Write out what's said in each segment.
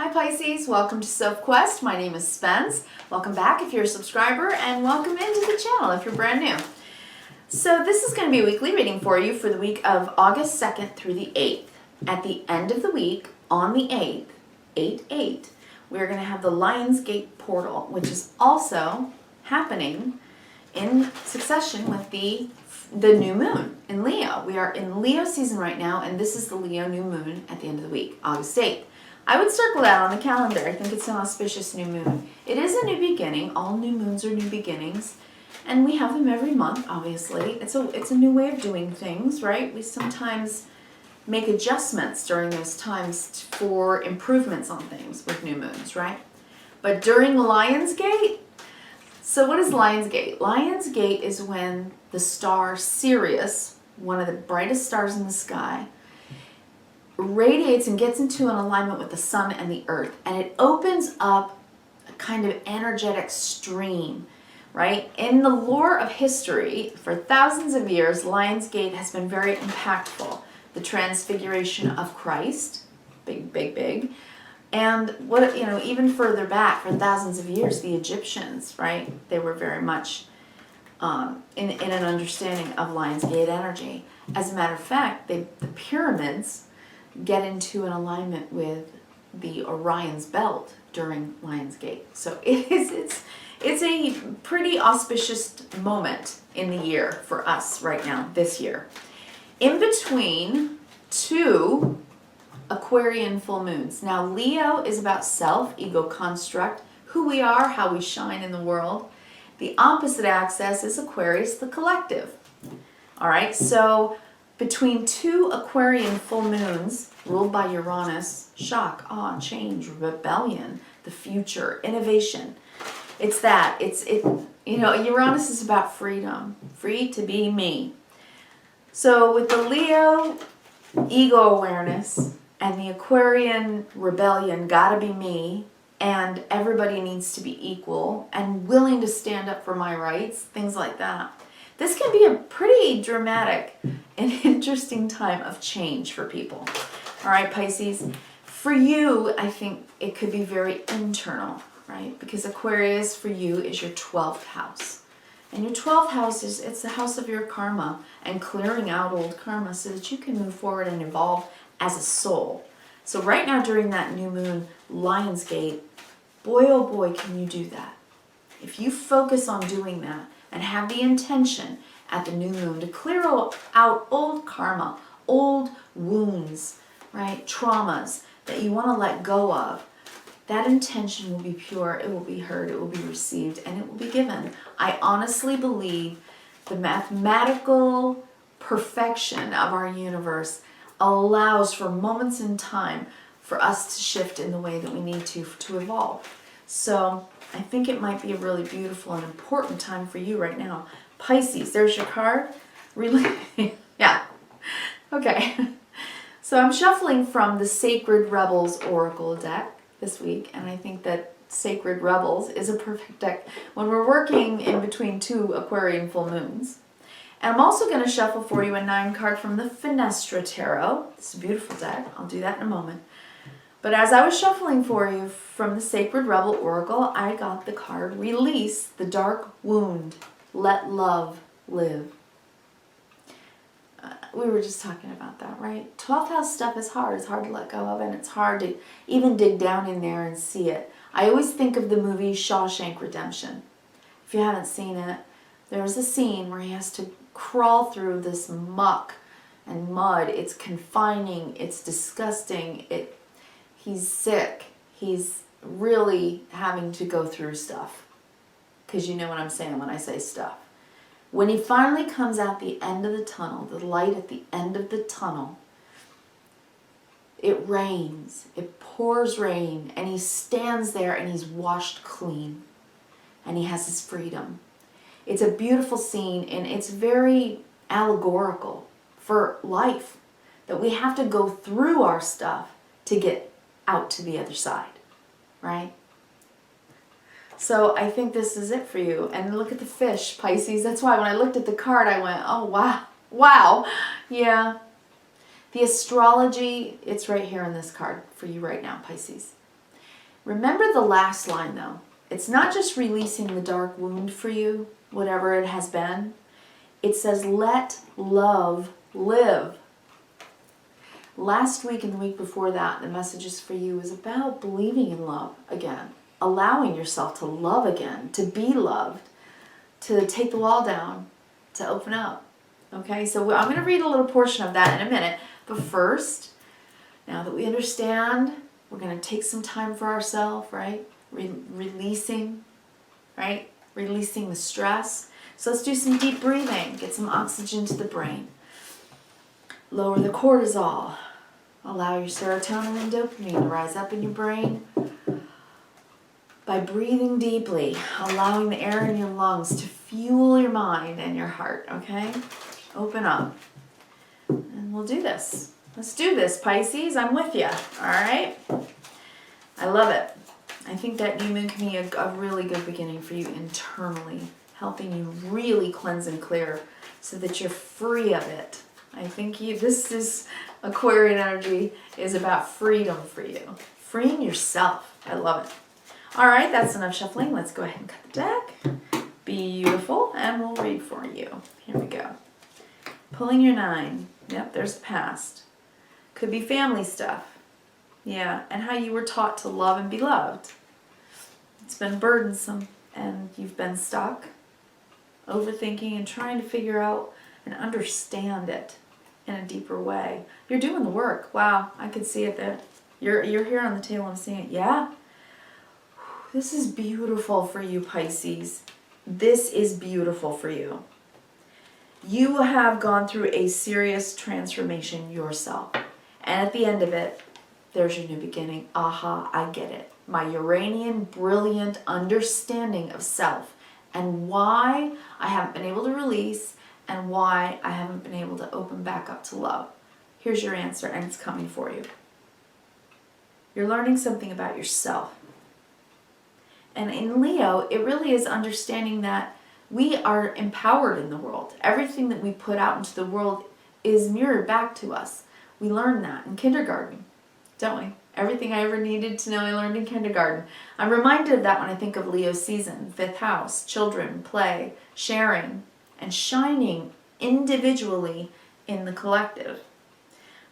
Hi Pisces, welcome to Sophquest. My name is Spence. Welcome back if you're a subscriber, and welcome into the channel if you're brand new. So this is going to be a weekly reading for you for the week of August 2nd through the 8th. At the end of the week, on the 8th, 8/8, we're going to have the Lionsgate portal, which is also happening in succession with the new moon in Leo. We are in Leo season right now, and this is the Leo new moon at the end of the week, August 8th. I would circle that on the calendar. I think it's an auspicious new moon. It is a new beginning. All new moons are new beginnings. And we have them every month, obviously. It's a new way of doing things, right? We sometimes make adjustments during those times for improvements on things with new moons, right? But during Lionsgate, so what is Lionsgate? Lionsgate is when the star Sirius, one of the brightest stars in the sky, radiates and gets into an alignment with the sun and the earth, and it opens up a kind of energetic stream, right? In the lore of history, for thousands of years, Lionsgate has been very impactful. The transfiguration of Christ, big, and what, even further back, for thousands of years, the Egyptians, right? They were very much in an understanding of Lionsgate energy. As a matter of fact, the pyramids get into an alignment with the Orion's belt during Lionsgate. So it's a pretty auspicious moment in the year for us right now, this year. In between two Aquarian full moons. Now Leo is about self, ego construct, who we are, how we shine in the world. The opposite axis is Aquarius, the collective. All right, so between two Aquarian full moons ruled by Uranus, shock, awe, change, rebellion, the future, innovation. It's that. Uranus is about freedom, free to be me. So with the Leo ego awareness and the Aquarian rebellion, gotta be me, and everybody needs to be equal and willing to stand up for my rights, things like that. This can be a pretty dramatic and interesting time of change for people. All right, Pisces. For you, I think it could be very internal, right? Because Aquarius for you is your 12th house. And your 12th house it's the house of your karma and clearing out old karma so that you can move forward and evolve as a soul. So right now during that new moon, Lionsgate, boy oh boy, can you do that. If you focus on doing that, and have the intention at the new moon to clear out old karma, old wounds, right? Traumas that you want to let go of. That intention will be pure, it will be heard, it will be received, and it will be given. I honestly believe the mathematical perfection of our universe allows for moments in time for us to shift in the way that we need to evolve. So I think it might be a really beautiful and important time for you right now. Pisces, there's your card. Really? Yeah. Okay. So I'm shuffling from the Sacred Rebels Oracle deck this week, and I think that Sacred Rebels is a perfect deck when we're working in between two Aquarian full moons. And I'm also going to shuffle for you a 9 card from the Finestra Tarot. It's a beautiful deck. I'll do that in a moment. But as I was shuffling for you from the Sacred Rebel Oracle, I got the card Release the Dark Wound. Let Love Live. We were just talking about that, right? 12th house stuff is hard. It's hard to let go of, and it's hard to even dig down in there and see it. I always think of the movie Shawshank Redemption. If you haven't seen it, there's a scene where he has to crawl through this muck and mud. It's confining. It's disgusting. He's sick. He's really having to go through stuff. Because you know what I'm saying when I say stuff. When he finally comes out the end of the tunnel, the light at the end of the tunnel, it rains. It pours rain. And he stands there and he's washed clean. And he has his freedom. It's a beautiful scene, and it's very allegorical for life. That we have to go through our stuff to get out to the other side, right? So I think this is it for you. And look at the fish, Pisces. That's why when I looked at the card, I went, oh, wow. Yeah. The astrology, it's right here in this card for you right now, Pisces. Remember the last line though. It's not just releasing the dark wound for you, whatever it has been. It says, let love live. Last week and the week before that, the messages for you is about believing in love again, allowing yourself to love again, to be loved, to take the wall down, to open up. Okay, so I'm going to read a little portion of that in a minute. But first, now that we understand, we're going to take some time for ourselves, right? Releasing, right? Releasing the stress. So let's do some deep breathing. Get some oxygen to the brain. Lower the cortisol. Allow your serotonin and dopamine to rise up in your brain by breathing deeply, allowing the air in your lungs to fuel your mind and your heart, okay? Open up. And we'll do this. Let's do this, Pisces. I'm with you, all right? I love it. I think that new moon can be a really good beginning for you internally, helping you really cleanse and clear so that you're free of it. I think this is Aquarian energy is about freedom for you. Freeing yourself. I love it. All right, that's enough shuffling. Let's go ahead and cut the deck. Beautiful. And we'll read for you. Here we go. Pulling your 9. Yep, there's the past. Could be family stuff. Yeah, and how you were taught to love and be loved. It's been burdensome and you've been stuck, overthinking and trying to figure out and understand it in a deeper way. You're doing the work. Wow, I can see it there. You're here on the table. I'm seeing it. Yeah. This is beautiful for you, Pisces. This is beautiful for you. You have gone through a serious transformation yourself. And at the end of it, there's your new beginning. Aha, I get it. My Uranian brilliant understanding of self and why I haven't been able to release and why I haven't been able to open back up to love. Here's your answer, and it's coming for you. You're learning something about yourself. And in Leo, it really is understanding that we are empowered in the world. Everything that we put out into the world is mirrored back to us. We learn that in kindergarten, don't we? Everything I ever needed to know I learned in kindergarten. I'm reminded of that when I think of Leo season, 5th house, children, play, sharing, and shining individually in the collective.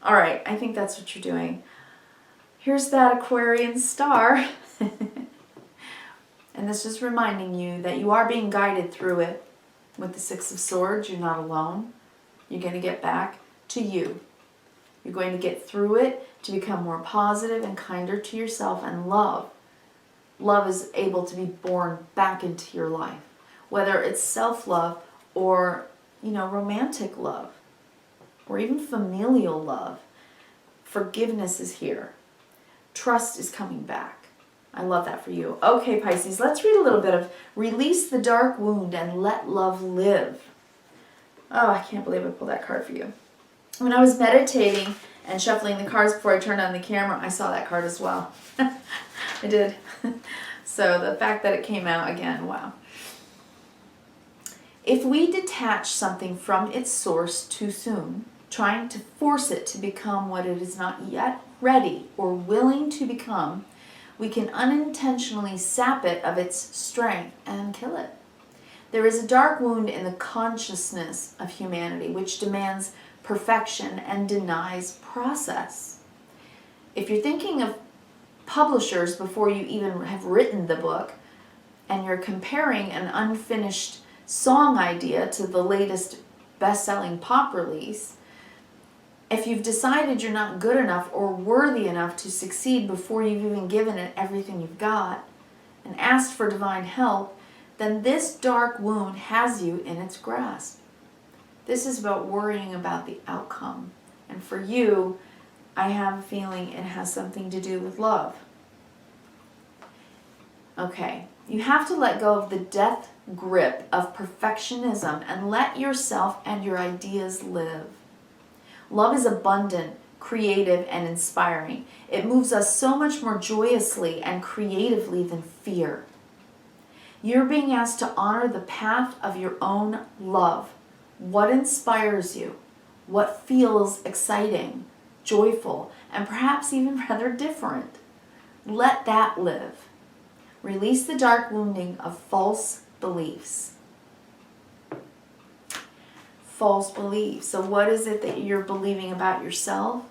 All right, I think that's what you're doing. Here's that Aquarian star. And this is reminding you that you are being guided through it. With the 6 of Swords, you're not alone. You're going to get back to you. You're going to get through it to become more positive and kinder to yourself and love. Love is able to be born back into your life. Whether it's self-love or, romantic love. Or even familial love. Forgiveness is here. Trust is coming back. I love that for you. Okay, Pisces, let's read a little bit of Release the Dark Wound and Let Love Live. Oh, I can't believe I pulled that card for you. When I was meditating and shuffling the cards before I turned on the camera, I saw that card as well. I did. So the fact that it came out again, wow. If we detach something from its source too soon, trying to force it to become what it is not yet ready or willing to become, we can unintentionally sap it of its strength and kill it. There is a dark wound in the consciousness of humanity which demands perfection and denies process. If you're thinking of publishers before you even have written the book, and you're comparing an unfinished song idea to the latest best-selling pop release, if you've decided you're not good enough or worthy enough to succeed before you've even given it everything you've got and asked for divine help, then this dark wound has you in its grasp. This is about worrying about the outcome. And for you, I have a feeling it has something to do with love. Okay, you have to let go of the death grip of perfectionism and let yourself and your ideas live. Love is abundant, creative, and inspiring. It moves us so much more joyously and creatively than fear. You're being asked to honor the path of your own love. What inspires you? What feels exciting, joyful, and perhaps even rather different? let that live. Release the dark wounding of false beliefs. False beliefs. So what is it that you're believing about yourself?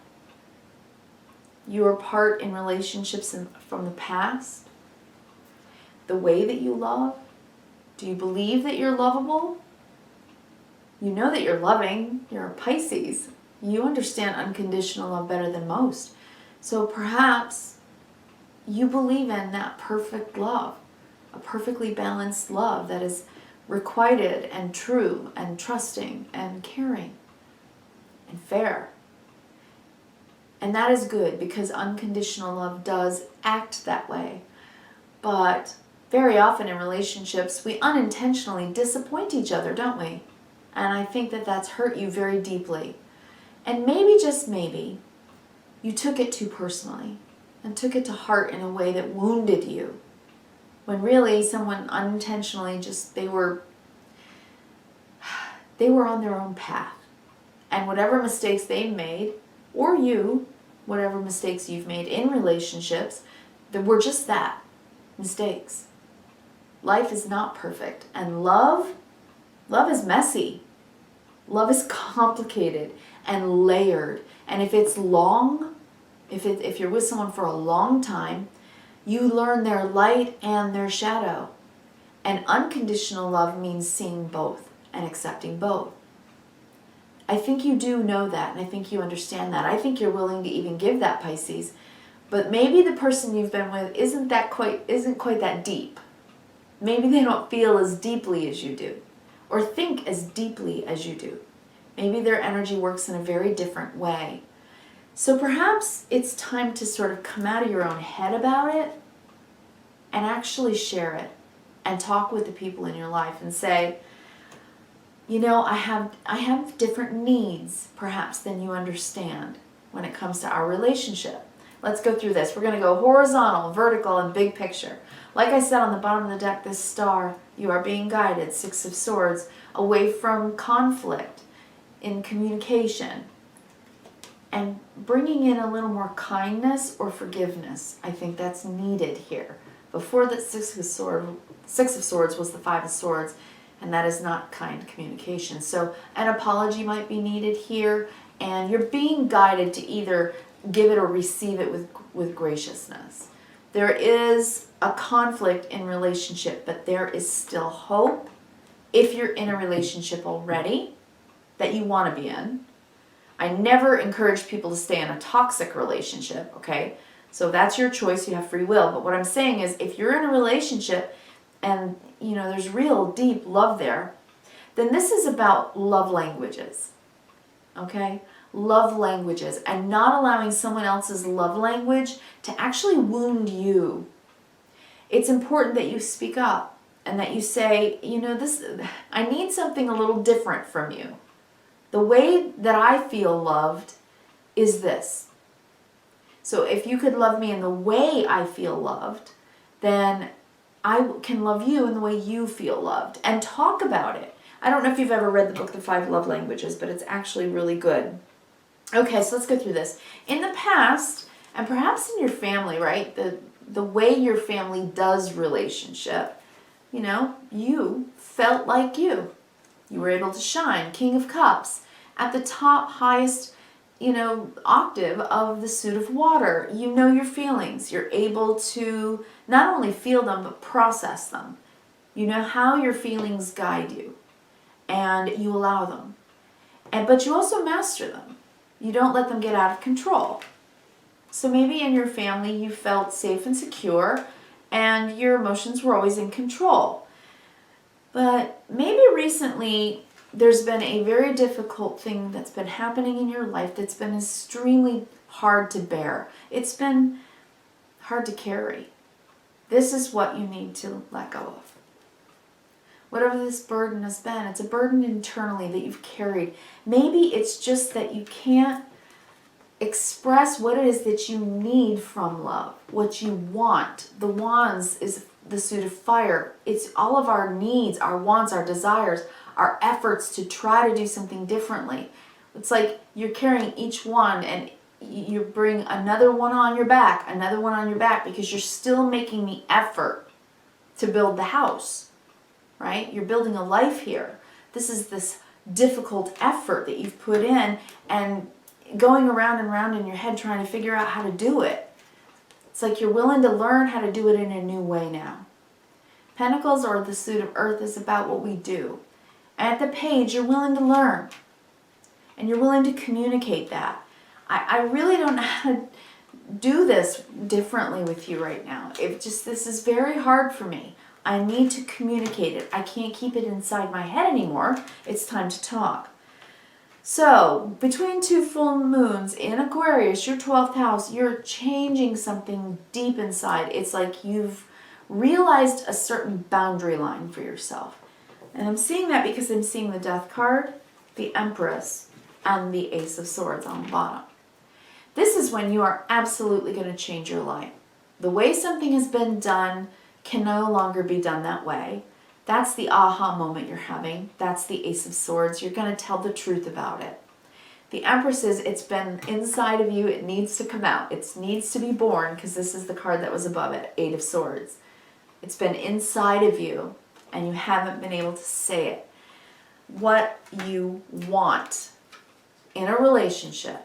Your part in relationships from the past? The way that you love? Do you believe that you're lovable? You know that you're loving. You're a Pisces. You understand unconditional love better than most. So perhaps you believe in that perfect love, a perfectly balanced love that is requited and true and trusting and caring and fair. And that is good, because unconditional love does act that way. But very often in relationships, we unintentionally disappoint each other, don't we? And I think that that's hurt you very deeply. And maybe, just maybe, you took it too personally and took it to heart in a way that wounded you, when really someone unintentionally just, they were on their own path. And whatever mistakes they made, or you, whatever mistakes you've made in relationships, that were just that, mistakes. Life is not perfect. And love is messy. Love is complicated and layered. And if it's long, if you're with someone for a long time, you learn their light and their shadow. And unconditional love means seeing both and accepting both. I think you do know that, and I think you understand that. I think you're willing to even give that, Pisces. But maybe the person you've been with isn't quite that deep. Maybe they don't feel as deeply as you do, or think as deeply as you do. Maybe their energy works in a very different way. So perhaps it's time to sort of come out of your own head about it and actually share it and talk with the people in your life and say, you know, I have different needs perhaps than you understand when it comes to our relationship. Let's go through this. We're going to go horizontal, vertical, and big picture. Like I said on the bottom of the deck, this star, you are being guided, 6 of Swords, away from conflict in communication and bringing in a little more kindness or forgiveness. I think that's needed here. Before that 6 of Swords was the 5 of Swords, and that is not kind communication. So an apology might be needed here, and you're being guided to either give it or receive it with graciousness. There is a conflict in relationship, but there is still hope if you're in a relationship already that you want to be in. I never encourage people to stay in a toxic relationship, okay? So that's your choice, you have free will. But what I'm saying is, if you're in a relationship and you know there's real deep love there, then this is about love languages, okay? Love languages, and not allowing someone else's love language to actually wound you. It's important that you speak up and that you say, you know, I need something a little different from you. The way that I feel loved is this. So if you could love me in the way I feel loved, then I can love you in the way you feel loved, and talk about it. I don't know if you've ever read the book, The 5 Love Languages, but it's actually really good. Okay, so let's go through this. In the past, and perhaps in your family, right, the way your family does relationship, you know, you felt like you. You were able to shine, King of Cups, at the top, highest, you know, octave of the suit of water. You know your feelings. You're able to not only feel them, but process them. You know how your feelings guide you, and you allow them. But you also master them. You don't let them get out of control. So maybe in your family you felt safe and secure, and your emotions were always in control. But maybe recently there's been a very difficult thing that's been happening in your life that's been extremely hard to bear. It's been hard to carry. This is what you need to let go of. Whatever this burden has been, it's a burden internally that you've carried. Maybe it's just that you can't express what it is that you need from love, what you want. The wands is the suit of fire. It's all of our needs, our wants, our desires, our efforts to try to do something differently. It's like you're carrying each one, and you bring another one on your back, another one on your back, because you're still making the effort to build the house, right? You're building a life here. This is this difficult effort that you've put in and going around and around in your head trying to figure out how to do it. It's like you're willing to learn how to do it in a new way now. Pentacles, or the suit of earth, is about what we do. And at the page, you're willing to learn. And you're willing to communicate that. I really don't know how to do this differently with you right now. This is very hard for me. I need to communicate it. I can't keep it inside my head anymore. It's time to talk. So, between two full moons in Aquarius, your 12th house, you're changing something deep inside. It's like you've realized a certain boundary line for yourself. And I'm seeing that because I'm seeing the Death card, the Empress, and the Ace of Swords on the bottom. This is when you are absolutely going to change your life. The way something has been done can no longer be done that way. That's the aha moment you're having. That's the Ace of Swords. You're going to tell the truth about it. The Empress is, it's been inside of you. It needs to come out. It needs to be born, because this is the card that was above it, Eight of Swords. It's been inside of you, and you haven't been able to say it. What you want in a relationship,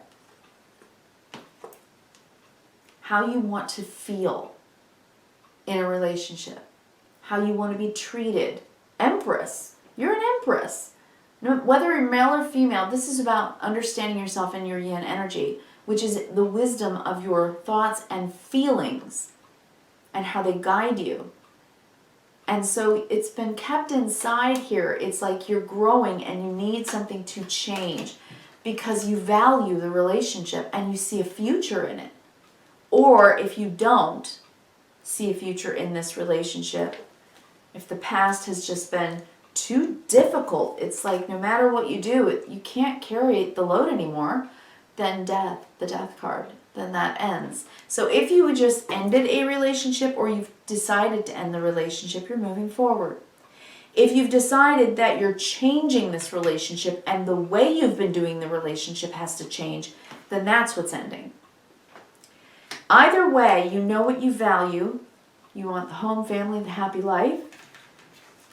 how you want to feel in a relationship, how you want to be treated. Empress, you're an Empress. No, whether you're male or female, this is about understanding yourself and your yin energy, which is the wisdom of your thoughts and feelings and how they guide you. And so it's been kept inside here. It's like you're growing and you need something to change because you value the relationship and you see a future in it. Or if you don't see a future in this relationship, if the past has just been too difficult, it's like no matter what you do, you can't carry the load anymore, then death, the Death card, then that ends. So if you just ended a relationship or you've decided to end the relationship, you're moving forward. If you've decided that you're changing this relationship and the way you've been doing the relationship has to change, then that's what's ending. Either way, you know what you value. You want the home, family, the happy life.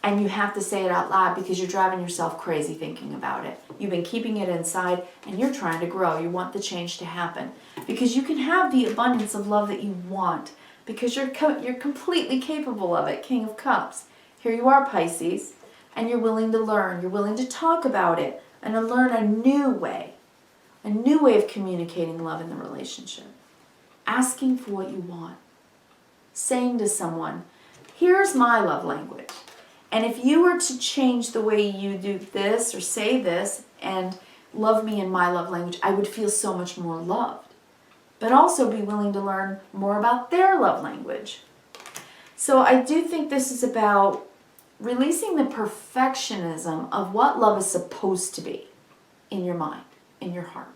And you have to say it out loud because you're driving yourself crazy thinking about it. You've been keeping it inside and you're trying to grow. You want the change to happen. Because you can have the abundance of love that you want. Because you're completely capable of it. King of Cups. Here you are, Pisces. And you're willing to learn. You're willing to talk about it. And to learn a new way. A new way of communicating love in the relationship. Asking for what you want. Saying to someone, here's my love language. And if you were to change the way you do this or say this and love me in my love language, I would feel so much more loved. But also be willing to learn more about their love language. So I do think this is about releasing the perfectionism of what love is supposed to be in your mind, in your heart,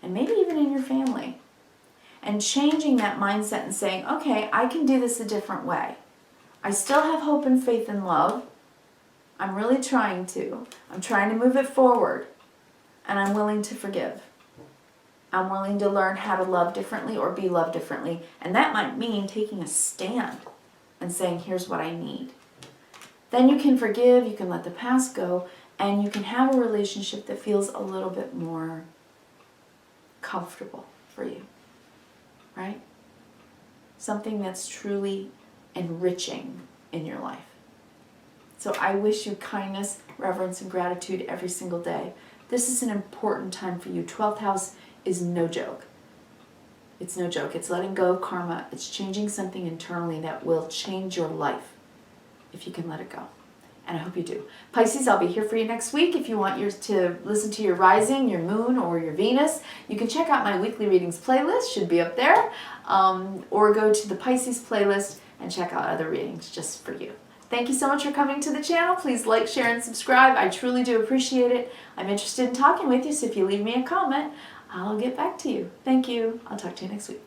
and maybe even in your family. And changing that mindset and saying, okay, I can do this a different way. I still have hope and faith and love. I'm really trying to. I'm trying to move it forward. And I'm willing to forgive. I'm willing to learn how to love differently or be loved differently. And that might mean taking a stand and saying, here's what I need. Then you can forgive, you can let the past go, and you can have a relationship that feels a little bit more comfortable for you. Right? Something that's truly enriching in your life. So I wish you kindness, reverence, and gratitude every single day. This is an important time for you. 12th house is no joke. It's no joke. It's letting go of karma. It's changing something internally that will change your life if you can let it go. And I hope you do. Pisces, I'll be here for you next week. If you want to listen to your rising, your moon, or your Venus, you can check out my weekly readings playlist. Should be up there. Or go to the Pisces playlist and check out other readings just for you. Thank you so much for coming to the channel. Please like, share, and subscribe. I truly do appreciate it. I'm interested in talking with you, so if you leave me a comment, I'll get back to you. Thank you. I'll talk to you next week.